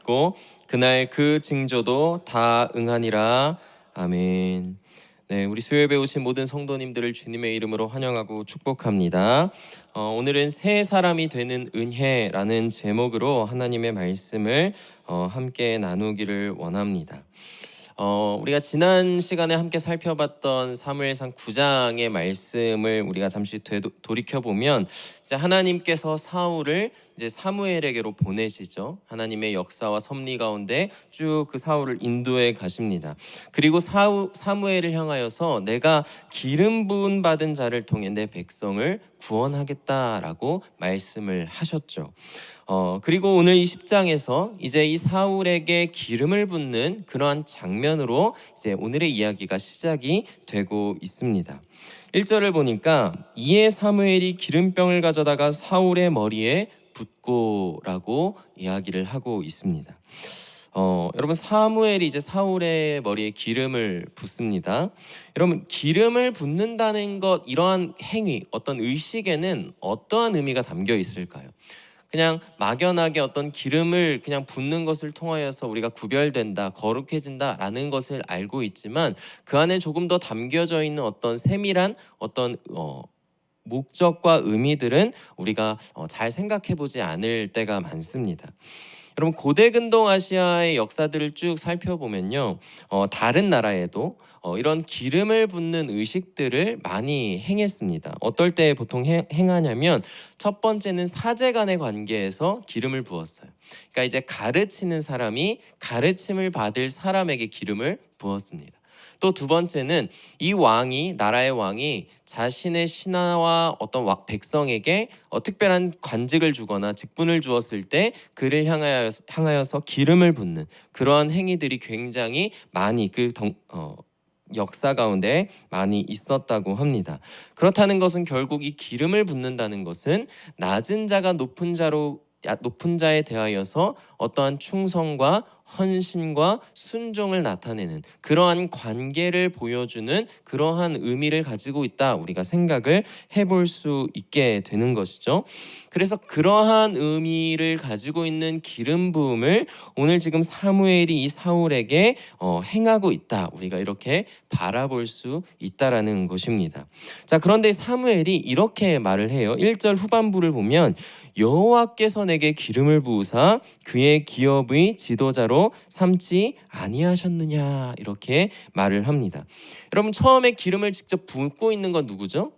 받고 그날 그 징조도 다 응하니라. 아멘. 네, 우리 수요예배 오신 모든 성도님들을 주님의 이름으로 환영하고 축복합니다. 오늘은 새 사람이 되는 은혜라는 제목으로 하나님의 말씀을 함께 나누기를 원합니다. 우리가 지난 시간에 함께 살펴봤던 사무엘상 9장의 말씀을 우리가 잠시 돌이켜 보면 이제 하나님께서 사울을 이제 사무엘에게로 보내시죠. 하나님의 역사와 섭리 가운데 쭉 그 사울을 인도해 가십니다. 그리고 사무엘을 향하여서 내가 기름 부은 받은 자를 통해 내 백성을 구원하겠다라고 말씀을 하셨죠. 그리고 오늘 이 10장에서 이제 이 사울에게 기름을 붓는 그러한 장면으로 이제 오늘의 이야기가 시작이 되고 있습니다. 1절을 보니까 이에 사무엘이 기름병을 가져다가 사울의 머리에 붓고라고 이야기를 하고 있습니다. 여러분, 사무엘이 이제 사울의 머리에 기름을 붓습니다. 여러분, 기름을 붓는다는 것, 이러한 행위, 어떤 의식에는 어떠한 의미가 담겨 있을까요? 그냥 막연하게 어떤 기름을 그냥 붓는 것을 통하여서 우리가 구별된다, 거룩해진다라는 것을 알고 있지만 그 안에 조금 더 담겨져 있는 어떤 세밀한 어떤 목적과 의미들은 우리가 잘 생각해 보지 않을 때가 많습니다. 여러분, 고대 근동아시아의 역사들을 쭉 살펴보면요, 다른 나라에도 이런 기름을 붓는 의식들을 많이 행했습니다. 어떨 때 보통 행하냐면 첫 번째는 사제 간의 관계에서 기름을 부었어요. 그러니까 이제 가르치는 사람이 가르침을 받을 사람에게 기름을 부었습니다. 또 두 번째는 이 왕이, 나라의 왕이 자신의 신하와 어떤 백성에게 특별한 관직을 주거나 직분을 주었을 때 그를 향하여서 기름을 붓는 그러한 행위들이 굉장히 많이 역사 가운데 많이 있었다고 합니다. 그렇다는 것은 결국 이 기름을 붓는다는 것은 낮은 자가 높은 자에 대하여서 어떠한 충성과 헌신과 순종을 나타내는 그러한 관계를 보여주는 그러한 의미를 가지고 있다, 우리가 생각을 해볼 수 있게 되는 것이죠. 그래서 그러한 의미를 가지고 있는 기름 부음을 오늘 지금 사무엘이 이 사울에게 행하고 있다, 우리가 이렇게 바라볼 수 있다라는 것입니다. 자, 그런데 사무엘이 이렇게 말을 해요. 1절 후반부를 보면 여호와께서 내게 기름을 부으사 그의 기업의 지도자로 삼지 아니하셨느냐, 이렇게 말을 합니다. 여러분, 처음에 기름을 직접 붓고 있는 건 누구죠?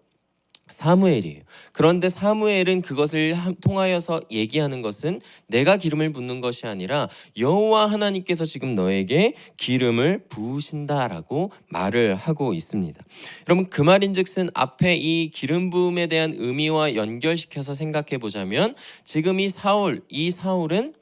사무엘이에요. 그런데 사무엘은 그것을 통하여서 얘기하는 것은 내가 기름을 붓는 것이 아니라 여호와 하나님께서 지금 너에게 기름을 부으신다라고 말을 하고 있습니다. 여러분, 그 말인즉슨 앞에 이 기름 부음에 대한 의미와 연결시켜서 생각해 보자면 지금 이 사울은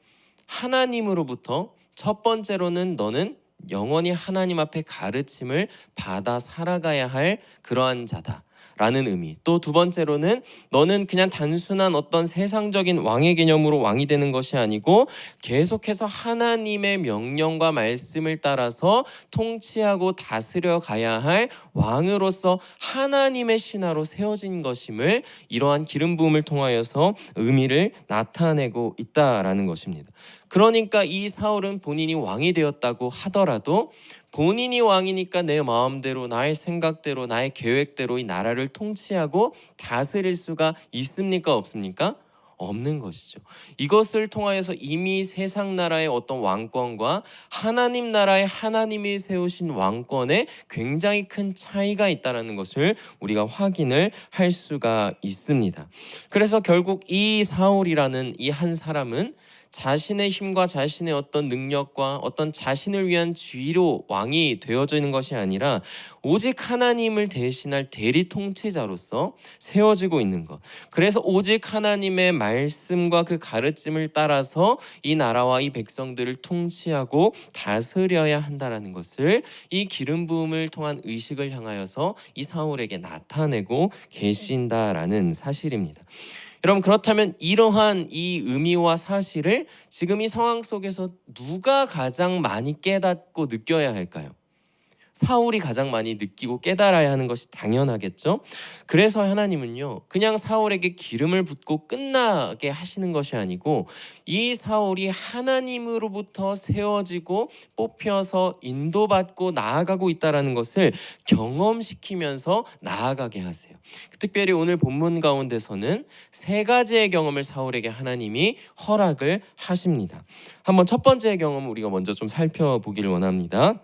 하나님으로부터 첫 번째로는 너는 영원히 하나님 앞에 가르침을 받아 살아가야 할 그러한 자다 라는 의미, 또 두 번째로는 너는 그냥 단순한 어떤 세상적인 왕의 개념으로 왕이 되는 것이 아니고 계속해서 하나님의 명령과 말씀을 따라서 통치하고 다스려 가야 할 왕으로서 하나님의 신하로 세워진 것임을 이러한 기름 부음을 통하여서 의미를 나타내고 있다라는 것입니다. 그러니까 이 사울은 본인이 왕이 되었다고 하더라도 본인이 왕이니까 내 마음대로, 나의 생각대로, 나의 계획대로 이 나라를 통치하고 다스릴 수가 있습니까? 없습니까? 없는 것이죠. 이것을 통하여서 이미 세상 나라의 어떤 왕권과 하나님 나라의 하나님이 세우신 왕권에 굉장히 큰 차이가 있다는 것을 우리가 확인을 할 수가 있습니다. 그래서 결국 이 사울이라는 이 한 사람은 자신의 힘과 자신의 어떤 능력과 어떤 자신을 위한 지위로 왕이 되어져 있는 것이 아니라 오직 하나님을 대신할 대리 통치자로서 세워지고 있는 것. 그래서 오직 하나님의 말씀과 그 가르침을 따라서 이 나라와 이 백성들을 통치하고 다스려야 한다는 것을 이 기름 부음을 통한 의식을 향하여서 이 사울에게 나타내고 계신다라는 사실입니다. 여러분, 그렇다면 이러한 이 의미와 사실을 지금 이 상황 속에서 누가 가장 많이 깨닫고 느껴야 할까요? 사울이 가장 많이 느끼고 깨달아야 하는 것이 당연하겠죠. 그래서 하나님은요, 그냥 사울에게 기름을 붓고 끝나게 하시는 것이 아니고 이 사울이 하나님으로부터 세워지고 뽑혀서 인도받고 나아가고 있다라는 것을 경험시키면서 나아가게 하세요. 특별히 오늘 본문 가운데서는 세 가지의 경험을 사울에게 하나님이 허락을 하십니다. 한번 첫 번째 경험을 우리가 먼저 좀 살펴보기를 원합니다.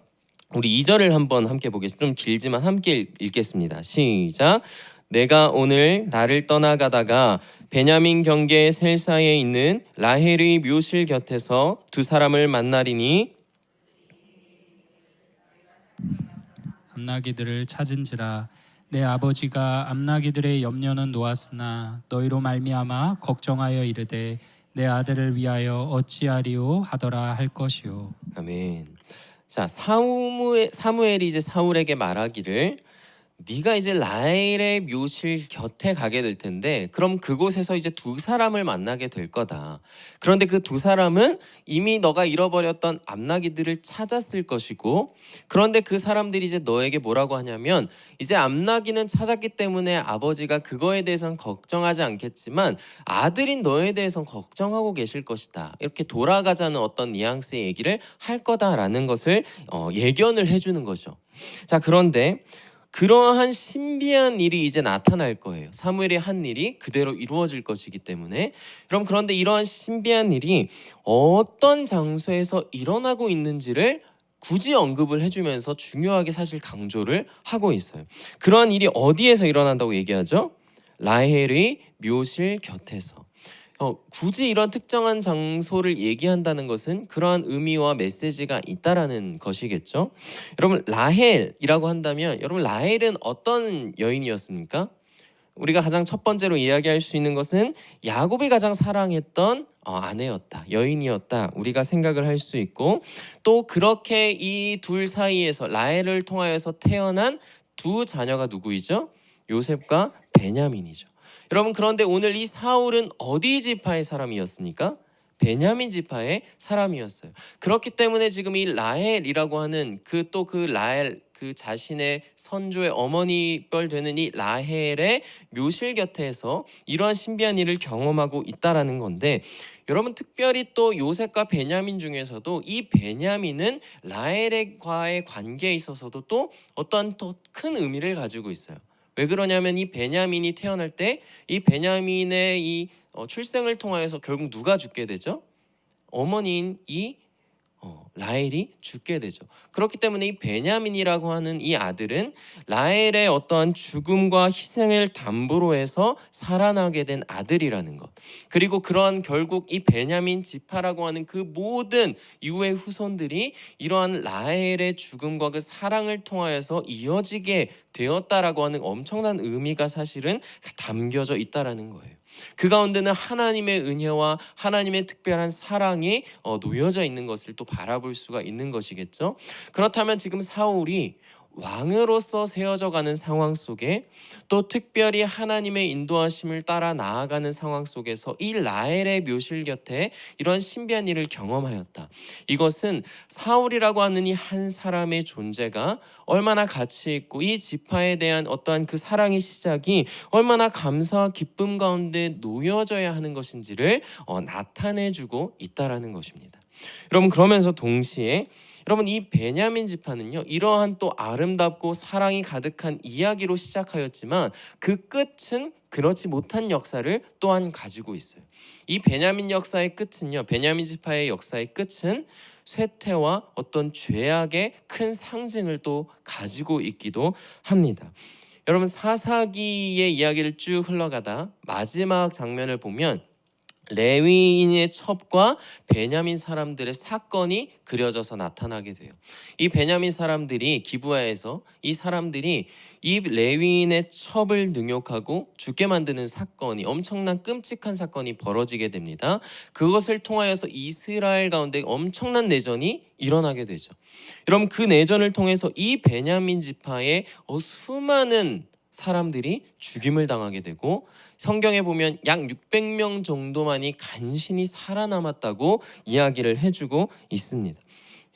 우리 2절을 한번 함께 보겠습니다. 좀 길지만 함께 읽겠습니다. 시작. 내가 오늘 나를 떠나가다가 베냐민 경계 셀사에 있는 라헬의 묘실 곁에서 두 사람을 만나리니 암나기들을 찾은지라. 내 아버지가 암나기들의 염려는 놓았으나 너희로 말미암아 걱정하여 이르되 내 아들을 위하여 어찌하리오 하더라 할 것이요. 아멘. 자, 사무엘이 이제 사울에게 말하기를 네가 이제 라헬의 묘실 곁에 가게 될 텐데 그럼 그곳에서 이제 두 사람을 만나게 될 거다. 그런데 그 두 사람은 이미 너가 잃어버렸던 암나기들을 찾았을 것이고, 그런데 그 사람들이 이제 너에게 뭐라고 하냐면 이제 암나기는 찾았기 때문에 아버지가 그거에 대해서는 걱정하지 않겠지만 아들인 너에 대해서는 걱정하고 계실 것이다. 이렇게 돌아가자는 어떤 뉘앙스의 얘기를 할 거다라는 것을 예견을 해주는 거죠. 자, 그런데 그러한 신비한 일이 이제 나타날 거예요. 사무엘이 한 일이 그대로 이루어질 것이기 때문에. 그런데 이러한 신비한 일이 어떤 장소에서 일어나고 있는지를 굳이 언급을 해주면서 중요하게 사실 강조를 하고 있어요. 그러한 일이 어디에서 일어난다고 얘기하죠? 라헬의 묘실 곁에서. 굳이 이런 특정한 장소를 얘기한다는 것은 그러한 의미와 메시지가 있다라는 것이겠죠. 여러분, 라헬이라고 한다면 여러분 라헬은 어떤 여인이었습니까? 우리가 가장 첫 번째로 이야기할 수 있는 것은 야곱이 가장 사랑했던 아내였다, 여인이었다, 우리가 생각을 할 수 있고, 또 그렇게 이 둘 사이에서 라헬을 통하여서 태어난 두 자녀가 누구이죠? 요셉과 베냐민이죠. 여러분, 그런데 오늘 이 사울은 어디 지파의 사람이었습니까? 베냐민 지파의 사람이었어요. 그렇기 때문에 지금 이 라헬이라고 하는 그 라헬, 그 자신의 선조의 어머니 뻘 되는 이 라헬의 묘실 곁에서 이러한 신비한 일을 경험하고 있다라는 건데, 여러분, 특별히 또 요셉과 베냐민 중에서도 이 베냐민은 라헬과의 관계에 있어서도 또 어떤 또 큰 의미를 가지고 있어요. 왜 그러냐면 이 베냐민이 태어날 때 이 베냐민의 이 출생을 통하여서 결국 누가 죽게 되죠? 어머니인 이 라헬이 죽게 되죠. 그렇기 때문에 이 베냐민이라고 하는 이 아들은 라헬의 어떠한 죽음과 희생을 담보로 해서 살아나게 된 아들이라는 것, 그리고 그러한 결국 이 베냐민 지파라고 하는 그 모든 이후의 후손들이 이러한 라헬의 죽음과 그 사랑을 통하여서 이어지게 되었다라고 하는 엄청난 의미가 사실은 담겨져 있다라는 거예요. 그 가운데는 하나님의 은혜와 하나님의 특별한 사랑이 놓여져 있는 것을 또 바라볼 수가 있는 것이겠죠. 그렇다면 지금 사울이 왕으로서 세워져 가는 상황 속에, 또 특별히 하나님의 인도하심을 따라 나아가는 상황 속에서 이 라헬의 묘실 곁에 이런 신비한 일을 경험하였다. 이것은 사울이라고 하는 이 한 사람의 존재가 얼마나 가치 있고 이 지파에 대한 어떠한 그 사랑의 시작이 얼마나 감사와 기쁨 가운데 놓여져야 하는 것인지를 나타내주고 있다라는 것입니다. 여러분, 그러면서 동시에 여러분, 이 베냐민 지파는요, 이러한 또 아름답고 사랑이 가득한 이야기로 시작하였지만 그 끝은 그렇지 못한 역사를 또한 가지고 있어요. 이 베냐민 역사의 끝은요, 베냐민 지파의 역사의 끝은 쇠퇴와 어떤 죄악의 큰 상징을 또 가지고 있기도 합니다. 여러분, 사사기의 이야기를 쭉 흘러가다 마지막 장면을 보면 레위인의 첩과 베냐민 사람들의 사건이 그려져서 나타나게 돼요. 이 베냐민 사람들이 기브아에서 이 사람들이 이 레위인의 첩을 능욕하고 죽게 만드는 사건이, 엄청난 끔찍한 사건이 벌어지게 됩니다. 그것을 통하여서 이스라엘 가운데 엄청난 내전이 일어나게 되죠. 여러분, 그 내전을 통해서 이 베냐민 지파의 수많은 사람들이 죽임을 당하게 되고, 성경에 보면 약 600명 정도만이 간신히 살아남았다고 이야기를 해주고 있습니다.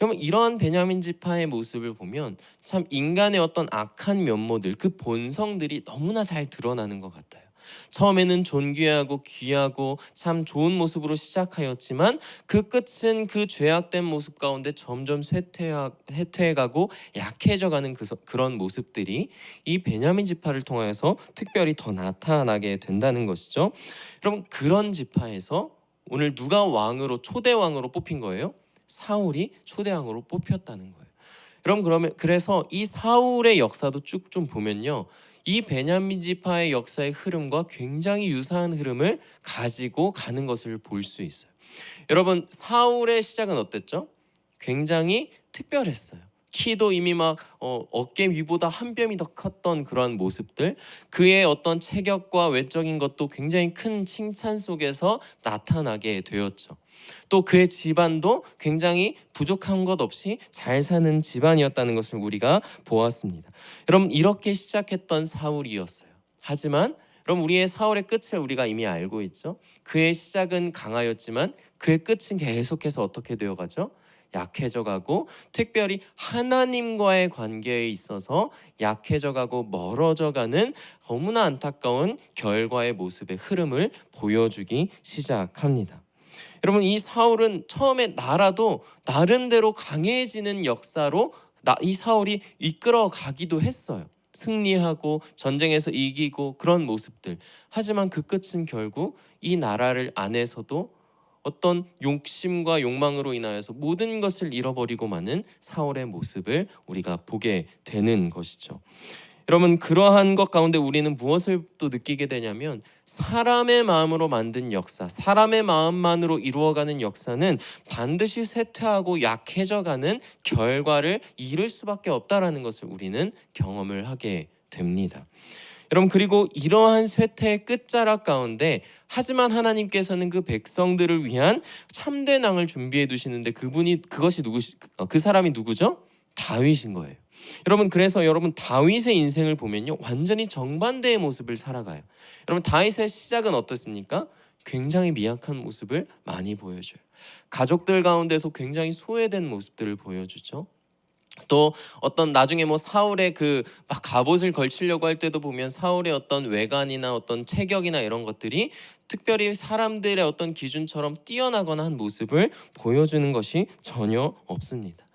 여러분 이러한 베냐민 지파의 모습을 보면 참 인간의 어떤 악한 면모들, 그 본성들이 너무나 잘 드러나는 것 같아요. 처음에는 존귀하고 귀하고 참 좋은 모습으로 시작하였지만 그 끝은 그 죄악된 모습 가운데 점점 쇠퇴해가고 약해져가는 그런 모습들이 이 베냐민 지파를 통하여서 특별히 더 나타나게 된다는 것이죠. 여러분 그런 지파에서 오늘 누가 왕으로 초대 왕으로 뽑힌 거예요? 사울이 초대 왕으로 뽑혔다는 거예요. 그러면 그래서 이 사울의 역사도 쭉 좀 보면요. 이 베냐민 지파의 역사의 흐름과 굉장히 유사한 흐름을 가지고 가는 것을 볼 수 있어요. 여러분 사울의 시작은 어땠죠? 굉장히 특별했어요. 키도 이미 막 어깨 위보다 한 뼘이 더 컸던 그런 모습들, 그의 어떤 체격과 외적인 것도 굉장히 큰 칭찬 속에서 나타나게 되었죠. 또 그의 집안도 굉장히 부족한 것 없이 잘 사는 집안이었다는 것을 우리가 보았습니다. 여러분 이렇게 시작했던 사울이었어요. 하지만 여러분 우리의 사울의 끝을 우리가 이미 알고 있죠. 그의 시작은 강하였지만 그의 끝은 계속해서 어떻게 되어가죠? 약해져가고 특별히 하나님과의 관계에 있어서 약해져가고 멀어져가는 너무나 안타까운 결과의 모습의 흐름을 보여주기 시작합니다. 여러분 이 사울은 처음에 나라도 나름대로 강해지는 역사로 이 사울이 이끌어 가기도 했어요. 승리하고 전쟁에서 이기고 그런 모습들. 하지만 그 끝은 결국 이 나라를 안에서도 어떤 욕심과 욕망으로 인하여서 모든 것을 잃어버리고 마는 사울의 모습을 우리가 보게 되는 것이죠. 여러분 그러한 것 가운데 우리는 무엇을 또 느끼게 되냐면 사람의 마음으로 만든 역사, 사람의 마음만으로 이루어가는 역사는 반드시 쇠퇴하고 약해져가는 결과를 이룰 수밖에 없다라는 것을 우리는 경험을 하게 됩니다. 여러분 그리고 이러한 쇠퇴의 끝자락 가운데 하지만 하나님께서는 그 백성들을 위한 참된 왕을 준비해 두시는데 그 사람이 누구죠? 다윗인 거예요. 여러분 그래서 여러분 다윗의 인생을 보면요 완전히 정반대의 모습을 살아가요. 여러분 다윗의 시작은 어떻습니까? 굉장히 미약한 모습을 많이 보여줘요. 가족들 가운데서 굉장히 소외된 모습들을 보여주죠. 또 어떤 나중에 뭐 사울의 그 막 갑옷을 걸치려고 할 때도 보면 사울의 어떤 외관이나 어떤 체격이나 이런 것들이 특별히 사람들의 어떤 기준처럼 뛰어나거나 한 모습을 보여주는 것이 전혀 없습니다.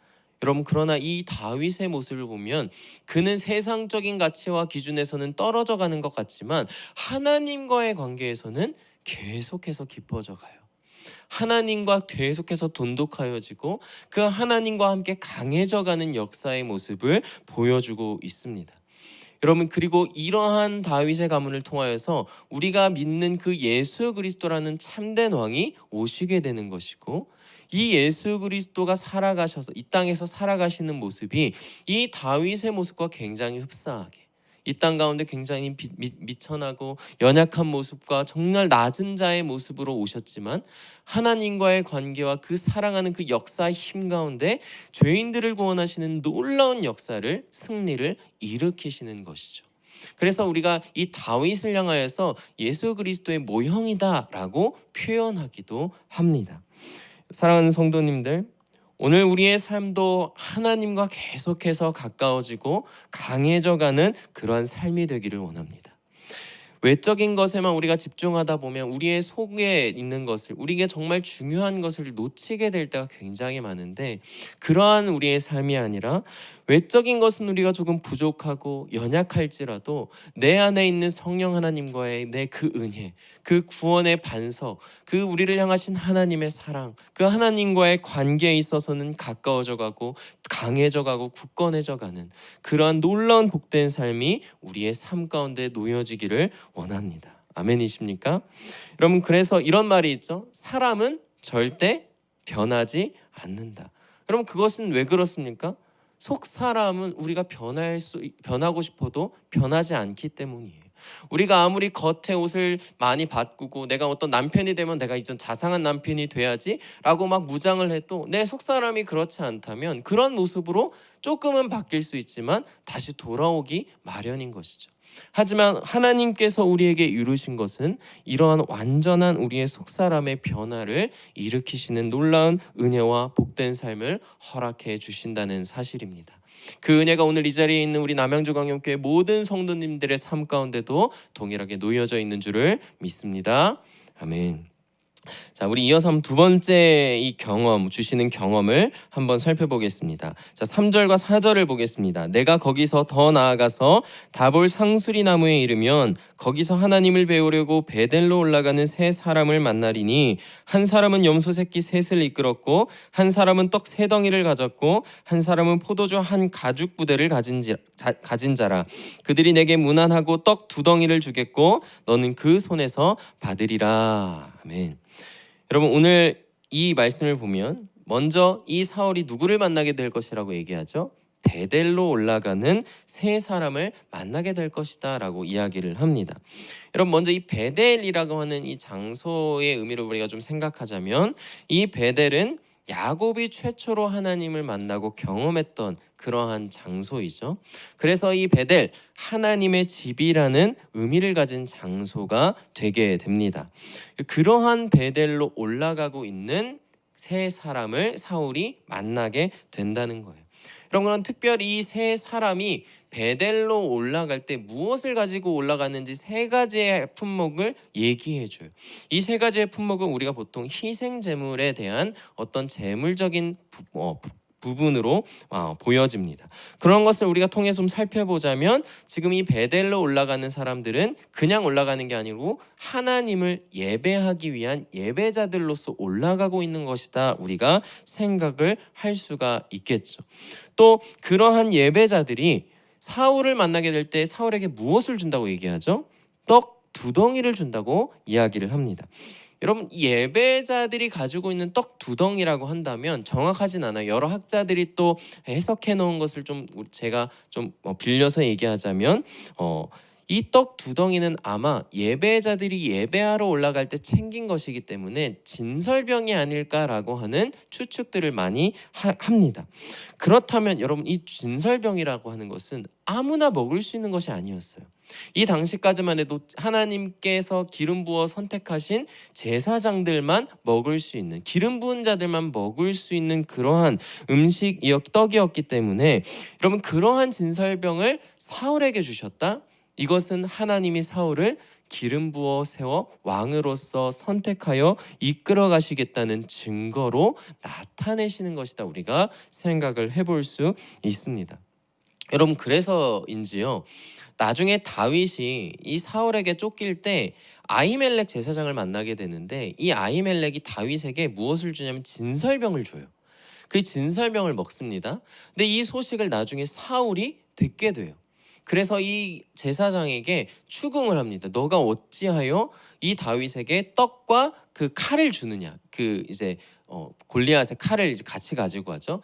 여러분 그러나 이 다윗의 모습을 보면 그는 세상적인 가치와 기준에서는 떨어져 가는 것 같지만 하나님과의 관계에서는 계속해서 깊어져 가요. 하나님과 계속해서 돈독하여지고 그 하나님과 함께 강해져가는 역사의 모습을 보여주고 있습니다. 여러분 그리고 이러한 다윗의 가문을 통하여서 우리가 믿는 그 예수 그리스도라는 참된 왕이 오시게 되는 것이고 이 예수 그리스도가 살아가셔서 이 땅에서 살아가시는 모습이 이 다윗의 모습과 굉장히 흡사하게 이 땅 가운데 굉장히 미천하고 연약한 모습과 정말 낮은 자의 모습으로 오셨지만 하나님과의 관계와 그 사랑하는 그 역사의 힘 가운데 죄인들을 구원하시는 놀라운 역사를 승리를 일으키시는 것이죠. 그래서 우리가 이 다윗을 향하여서 예수 그리스도의 모형이다라고 표현하기도 합니다. 사랑하는 성도님들, 오늘 우리의 삶도 하나님과 계속해서 가까워지고 강해져가는 그러한 삶이 되기를 원합니다. 외적인 것에만 우리가 집중하다 보면 우리의 속에 있는 것을, 우리에게 정말 중요한 것을 놓치게 될 때가 굉장히 많은데 그러한 우리의 삶이 아니라 외적인 것은 우리가 조금 부족하고 연약할지라도 내 안에 있는 성령 하나님과의 내 그 은혜, 그 구원의 반석, 그 우리를 향하신 하나님의 사랑, 그 하나님과의 관계에 있어서는 가까워져 가고 강해져 가고 굳건해져 가는 그러한 놀라운 복된 삶이 우리의 삶 가운데 놓여지기를 원합니다. 아멘이십니까? 여러분 그래서 이런 말이 있죠. 사람은 절대 변하지 않는다. 여러분 그것은 왜 그렇습니까? 속 사람은 우리가 변하고 싶어도 변하지 않기 때문이에요. 우리가 아무리 겉에 옷을 많이 바꾸고 내가 어떤 남편이 되면 내가 이전 자상한 남편이 돼야지 라고 막 무장을 해도 내 속사람이 그렇지 않다면 그런 모습으로 조금은 바뀔 수 있지만 다시 돌아오기 마련인 것이죠. 하지만 하나님께서 우리에게 이루신 것은 이러한 완전한 우리의 속사람의 변화를 일으키시는 놀라운 은혜와 복된 삶을 허락해 주신다는 사실입니다. 그 은혜가 오늘 이 자리에 있는 우리 남양주광역교회 모든 성도님들의 삶 가운데도 동일하게 놓여져 있는 줄을 믿습니다. 아멘. 자, 우리 이어서 한번 두 번째 이 경험, 주시는 경험을 한번 살펴보겠습니다. 자, 3절과 4절을 보겠습니다. 내가 거기서 더 나아가서 다볼 상수리 나무에 이르면 거기서 하나님을 배우려고 베델로 올라가는 세 사람을 만나리니 한 사람은 염소 새끼 셋을 이끌었고 한 사람은 떡 세 덩이를 가졌고 한 사람은 포도주 한 가죽 부대를 가진 자라. 그들이 내게 문안하고 떡 두 덩이를 주겠고 너는 그 손에서 받으리라. 아멘. 여러분, 오늘 이 말씀을 보면 먼저 이 사울이 누구를 만나게 될 것이라고 얘기하죠? 베델로 올라가는 세 사람을 만나게 될 것이다 라고 이야기를 합니다. 여러분, 먼저 이 베델이라고 하는 이 장소의 의미를 우리가 좀 생각하자면 이 베델은 야곱이 최초로 하나님을 만나고 경험했던 그러한 장소이죠. 그래서 이 베델, 하나님의 집이라는 의미를 가진 장소가 되게 됩니다. 그러한 베델로 올라가고 있는 세 사람을 사울이 만나게 된다는 거예요. 여러분, 특별히 이 세 사람이 베델로 올라갈 때 무엇을 가지고 올라갔는지 세 가지의 품목을 얘기해줘요. 이 세 가지의 품목은 우리가 보통 희생 제물에 대한 어떤 제물적인 부분으로 보여집니다. 그런 것을 우리가 통해서 좀 살펴보자면 지금 이 베델로 올라가는 사람들은 그냥 올라가는 게 아니고 하나님을 예배하기 위한 예배자들로서 올라가고 있는 것이다, 우리가 생각을 할 수가 있겠죠. 또 그러한 예배자들이 사울을 만나게 될 때 사울에게 무엇을 준다고 얘기하죠? 떡 두 덩이를 준다고 이야기를 합니다. 여러분, 예배자들이 가지고 있는 떡 두 덩이라고 한다면 정확하진 않아요. 여러 학자들이 또 해석해 놓은 것을 좀 제가 좀 빌려서 얘기하자면 이 떡 두 덩이는 아마 예배자들이 예배하러 올라갈 때 챙긴 것이기 때문에 진설병이 아닐까라고 하는 추측들을 많이 합니다. 그렇다면 여러분, 이 진설병이라고 하는 것은 아무나 먹을 수 있는 것이 아니었어요. 이 당시까지만 해도 하나님께서 기름 부어 선택하신 제사장들만 먹을 수 있는, 기름 부은 자들만 먹을 수 있는 그러한 떡이었기 때문에 여러분, 그러한 진설병을 사울에게 주셨다? 이것은 하나님이 사울을 기름 부어 세워 왕으로서 선택하여 이끌어 가시겠다는 증거로 나타내시는 것이다, 우리가 생각을 해볼 수 있습니다. 여러분, 그래서인지요, 나중에 다윗이 이 사울에게 쫓길 때 아히멜렉 제사장을 만나게 되는데 이 아히멜렉이 다윗에게 무엇을 주냐면 진설병을 줘요. 그 진설병을 먹습니다. 근데 이 소식을 나중에 사울이 듣게 돼요. 그래서 이 제사장에게 추궁을 합니다. 너가 어찌하여 이 다윗에게 떡과 그 칼을 주느냐? 그 이제 골리앗의 칼을 이제 같이 가지고 가죠.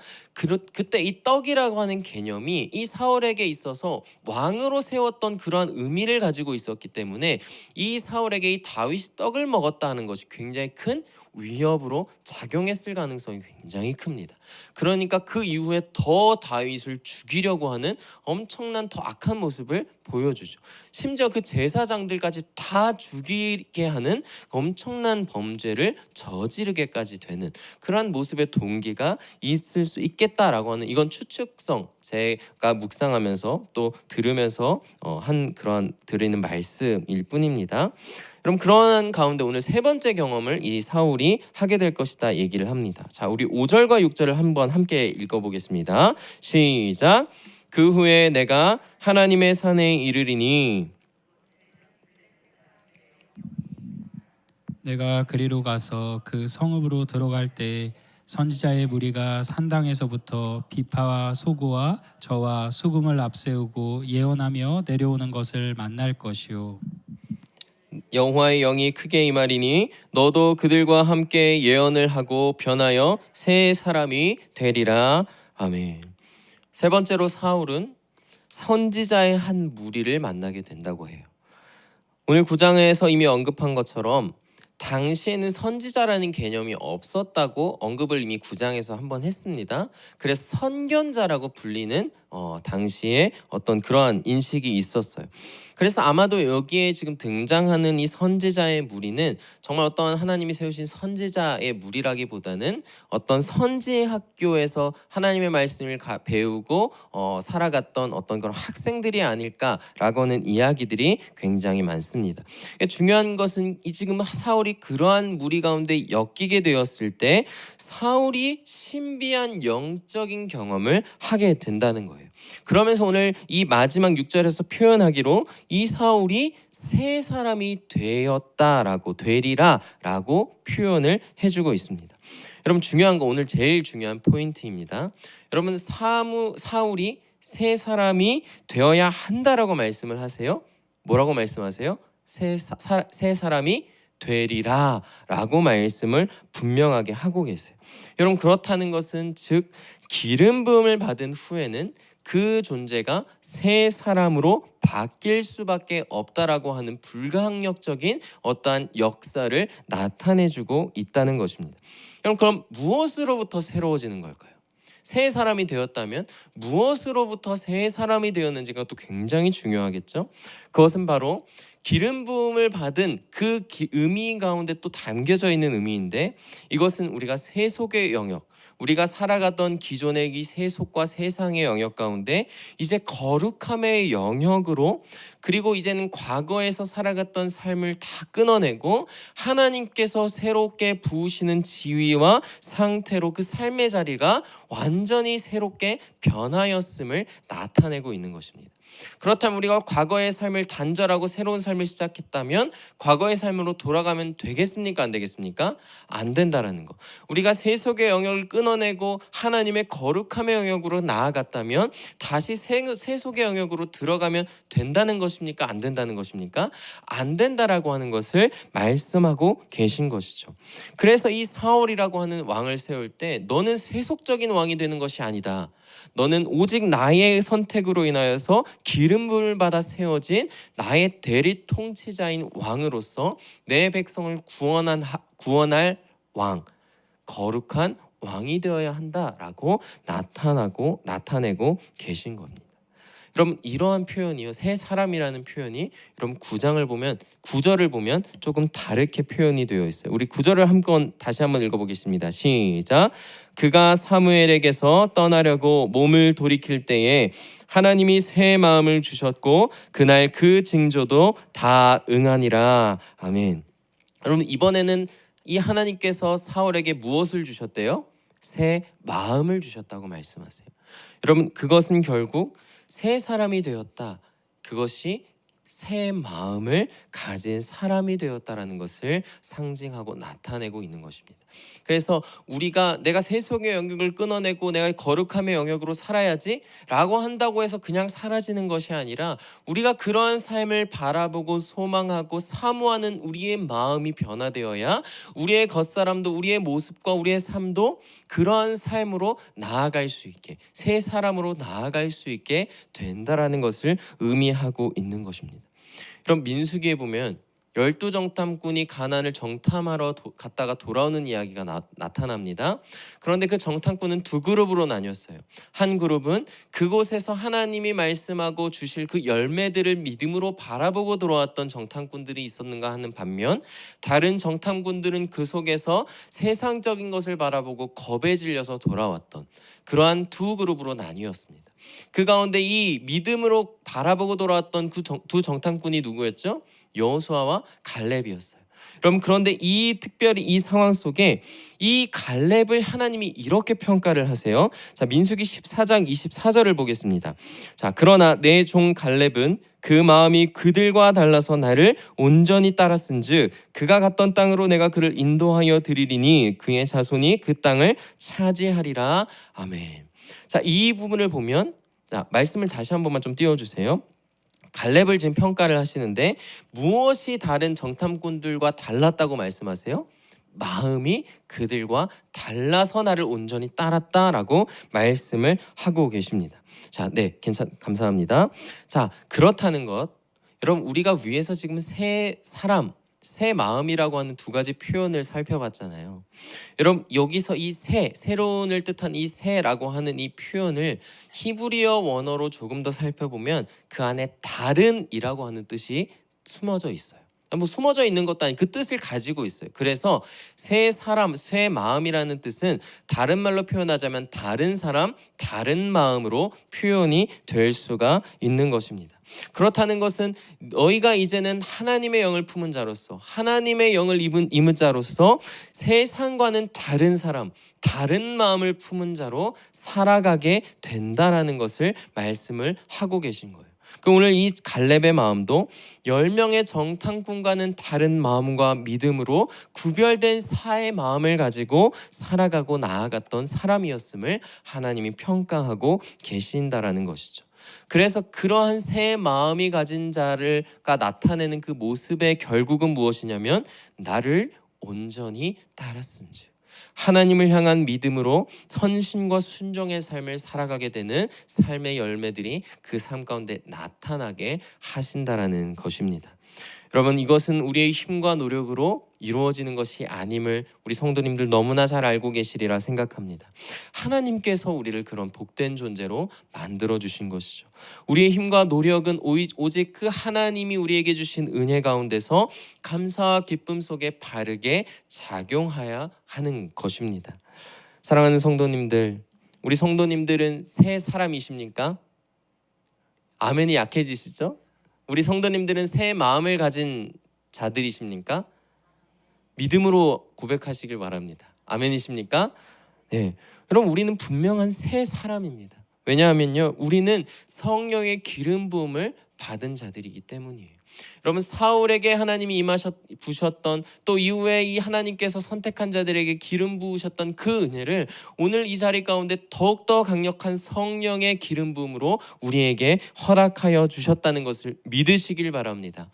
그때 이 떡이라고 하는 개념이 이 사울에게 있어서 왕으로 세웠던 그러한 의미를 가지고 있었기 때문에 이 사울에게 이 다윗이 떡을 먹었다 하는 것이 굉장히 큰 위협으로 작용했을 가능성이 굉장히 큽니다. 그러니까 그 이후에 더 다윗을 죽이려고 하는 엄청난 더 악한 모습을 보여주죠. 심지어 그 제사장들까지 다 죽이게 하는 엄청난 범죄를 저지르게까지 되는 그러한 모습의 동기가 있을 수 있겠다라고 하는, 이건 추측성, 제가 묵상하면서 또 들으면서 한 그런 드리는 말씀일 뿐입니다. 그럼 그런 가운데 오늘 세 번째 경험을 이 사울이 하게 될 것이다 얘기를 합니다. 자, 우리 5절과 6절을 한번 함께 읽어보겠습니다. 시작. 그 후에 내가 하나님의 산에 이르리니 내가 그리로 가서 그 성읍으로 들어갈 때 선지자의 무리가 산당에서부터 비파와 소고와 저와 수금을 앞세우고 예언하며 내려오는 것을 만날 것이요. 여호와의 영이 크게 임하리니 너도 그들과 함께 예언을 하고 변하여 새 사람이 되리라. 아멘. 세 번째로 사울은 선지자의 한 무리를 만나게 된다고 해요. 오늘 9장에서 이미 언급한 것처럼 당시에는 선지자라는 개념이 없었다고 언급을 이미 9장에서 한번 했습니다. 그래서 선견자라고 불리는 당시에 어떤 그러한 인식이 있었어요. 그래서 아마도 여기에 지금 등장하는 이 선지자의 무리는 정말 어떤 하나님이 세우신 선지자의 무리라기보다는 어떤 선지 학교에서 하나님의 말씀을 배우고 살아갔던 어떤 그런 학생들이 아닐까라고 하는 이야기들이 굉장히 많습니다. 중요한 것은 지금 사울이 그러한 무리 가운데 엮이게 되었을 때 사울이 신비한 영적인 경험을 하게 된다는 거예요. 그러면서 오늘 이 마지막 6절에서 표현하기로 이 사울이 새 사람이 되리라라고 표현을 해주고 있습니다. 여러분 중요한 거 오늘 제일 중요한 포인트입니다. 여러분 사울이 새 사람이 되어야 한다라고 말씀을 하세요. 뭐라고 말씀하세요? 새 사람이 되리라라고 말씀을 분명하게 하고 계세요. 여러분 그렇다는 것은 즉 기름 부음을 받은 후에는 그 존재가 새 사람으로 바뀔 수밖에 없다라고 하는 불가항력적인 어떠한 역사를 나타내주고 있다는 것입니다. 그럼 무엇으로부터 새로워지는 걸까요? 새 사람이 되었다면 무엇으로부터 새 사람이 되었는지가 또 굉장히 중요하겠죠. 그것은 바로 기름 부음을 받은 그 의미 가운데 또 담겨져 있는 의미인데 이것은 우리가 세속의 영역, 우리가 살아가던 기존의 이 세속과 세상의 영역 가운데 이제 거룩함의 영역으로 그리고 이제는 과거에서 살아갔던 삶을 다 끊어내고 하나님께서 새롭게 부으시는 지위와 상태로 그 삶의 자리가 완전히 새롭게 변하였음을 나타내고 있는 것입니다. 그렇다면 우리가 과거의 삶을 단절하고 새로운 삶을 시작했다면 과거의 삶으로 돌아가면 되겠습니까? 안 되겠습니까? 안 된다라는 거. 우리가 세속의 영역을 끊어내고 하나님의 거룩함의 영역으로 나아갔다면 다시 세속의 영역으로 들어가면 된다는 것입니까? 안 된다는 것입니까? 안 된다라고 하는 것을 말씀하고 계신 것이죠. 그래서 이 사울이라고 하는 왕을 세울 때 너는 세속적인 왕이 되는 것이 아니다. 너는 오직 나의 선택으로 인하여서 기름 부음을 받아 세워진 나의 대리 통치자인 왕으로서 내 백성을 구원할 왕, 거룩한 왕이 되어야 한다라고 나타내고 계신 겁니다. 여러분 이러한 표현이요, 새 사람이라는 표현이 여러분 9절을 보면 조금 다르게 표현이 되어 있어요. 우리 9절을 다시 한번 읽어보겠습니다. 시작. 그가 사무엘에게서 떠나려고 몸을 돌이킬 때에 하나님이 새 마음을 주셨고 그날 그 징조도 다 응하니라. 아멘. 여러분 이번에는 이 하나님께서 사울에게 무엇을 주셨대요? 새 마음을 주셨다고 말씀하세요. 여러분 그것은 결국 새 사람이 되었다. 그것이 새 마음을 가진 사람이 되었다라는 것을 상징하고 나타내고 있는 것입니다. 그래서 내가 세속의 영역을 끊어내고 내가 거룩함의 영역으로 살아야지 라고 한다고 해서 그냥 사라지는 것이 아니라 우리가 그러한 삶을 바라보고 소망하고 사모하는 우리의 마음이 변화되어야 우리의 겉사람도 우리의 모습과 우리의 삶도 그러한 삶으로 나아갈 수 있게 새 사람으로 나아갈 수 있게 된다라는 것을 의미하고 있는 것입니다. 그럼 민수기에 보면 12정탐꾼이 가나안을 정탐하러 갔다가 돌아오는 이야기가 나타납니다. 그런데 그 정탐꾼은 두 그룹으로 나뉘었어요. 한 그룹은 그곳에서 하나님이 말씀하고 주실 그 열매들을 믿음으로 바라보고 돌아왔던 정탐꾼들이 있었는가 하는 반면 다른 정탐꾼들은 그 속에서 세상적인 것을 바라보고 겁에 질려서 돌아왔던 그러한 두 그룹으로 나뉘었습니다. 그 가운데 이 믿음으로 바라보고 돌아왔던 그 두 정탐꾼이 누구였죠? 여호수아와 갈렙이었어요. 여러분 그런데 특별히 이 상황 속에 이 갈렙을 하나님이 이렇게 평가를 하세요. 자, 민수기 14장 24절을 보겠습니다. 자, 그러나 내 종 갈렙은 그 마음이 그들과 달라서 나를 온전히 따랐은즉 그가 갔던 땅으로 내가 그를 인도하여 드리리니 그의 자손이 그 땅을 차지하리라. 아멘. 자, 이 부분을 보면 말씀을 다시 한 번만 좀 띄워주세요. 갈렙을 지금 평가를 하시는데 무엇이 다른 정탐꾼들과 달랐다고 말씀하세요? 마음이 그들과 달라서 나를 온전히 따랐다라고 말씀을 하고 계십니다. 자, 네, 감사합니다. 자, 그렇다는 것, 여러분 우리가 위에서 지금 새 새 마음이라고 하는 두 가지 표현을 살펴봤잖아요. 여러분 여기서 이 새, 새로운을 뜻한 이 새라고 하는 이 표현을 히브리어 원어로 조금 더 살펴보면 그 안에 다른이라고 하는 뜻이 숨어져 있어요. 뭐 숨어져 있는 것도 아니고 그 뜻을 가지고 있어요. 그래서 새 사람, 새 마음이라는 뜻은 다른 말로 표현하자면 다른 사람, 다른 마음으로 표현이 될 수가 있는 것입니다. 그렇다는 것은 너희가 이제는 하나님의 영을 품은 자로서, 하나님의 영을 임은 자로서 세상과는 다른 사람, 다른 마음을 품은 자로 살아가게 된다라는 것을 말씀을 하고 계신 거예요. 오늘 이 갈렙의 마음도 10명의 정탐꾼과는 다른 마음과 믿음으로 구별된 사의 마음을 가지고 살아가고 나아갔던 사람이었음을 하나님이 평가하고 계신다라는 것이죠. 그래서 그러한 새 마음이 가진 자가 나타내는 그 모습의 결국은 무엇이냐면 나를 온전히 따랐음즉 하나님을 향한 믿음으로 선심과 순종의 삶을 살아가게 되는 삶의 열매들이 그 삶 가운데 나타나게 하신다라는 것입니다. 여러분 이것은 우리의 힘과 노력으로 이루어지는 것이 아님을 우리 성도님들 너무나 잘 알고 계시리라 생각합니다. 하나님께서 우리를 그런 복된 존재로 만들어 주신 것이죠. 우리의 힘과 노력은 오직 그 하나님이 우리에게 주신 은혜 가운데서 감사와 기쁨 속에 바르게 작용하여야 하는 것입니다. 사랑하는 성도님들, 우리 성도님들은 새 사람이십니까? 아멘이 약해지시죠? 우리 성도님들은 새 마음을 가진 자들이십니까? 믿음으로 고백하시길 바랍니다. 아멘이십니까? 네, 여러분 우리는 분명한 새 사람입니다. 왜냐하면요, 우리는 성령의 기름 부음을 받은 자들이기 때문이에요. 여러분 사울에게 하나님이 부으셨던 또 이후에 이 하나님께서 선택한 자들에게 기름 부으셨던 그 은혜를 오늘 이 자리 가운데 더욱더 강력한 성령의 기름 부음으로 우리에게 허락하여 주셨다는 것을 믿으시길 바랍니다.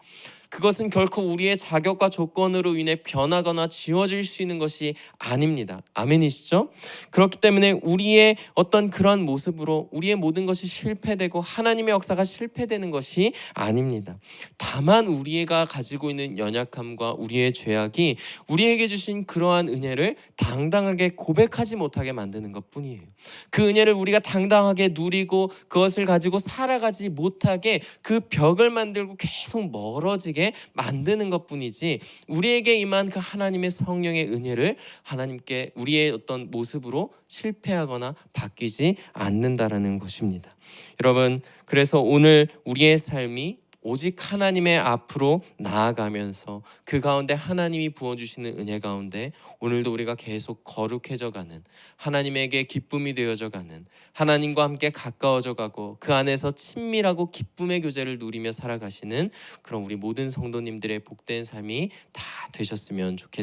그것은 결코 우리의 자격과 조건으로 인해 변하거나 지워질 수 있는 것이 아닙니다. 아멘이시죠? 그렇기 때문에 우리의 어떤 그런 모습으로 우리의 모든 것이 실패되고 하나님의 역사가 실패되는 것이 아닙니다. 다만 우리가 가지고 있는 연약함과 우리의 죄악이 우리에게 주신 그러한 은혜를 당당하게 고백하지 못하게 만드는 것뿐이에요. 그 은혜를 우리가 당당하게 누리고 그것을 가지고 살아가지 못하게 그 벽을 만들고 계속 멀어지게 만드는 것뿐이지 우리에게 임한 그 하나님의 성령의 은혜를 하나님께 우리의 어떤 모습으로 실패하거나 바뀌지 않는다라는 것입니다. 여러분 그래서 오늘 우리의 삶이 오직 하나님의 앞으로 나아가면서 그 가운데 하나님이 부어주시는 은혜 가운데 오늘도 우리가 계속 거룩해져가는 하나님에게 기쁨이 되어져가는 하나님과 함께 가까워져가고 그 안에서 친밀하고 기쁨의 교제를 누리며 살아가시는 그런 우리 모든 성도님들의 복된 삶이 다 되셨으면 좋겠습니다.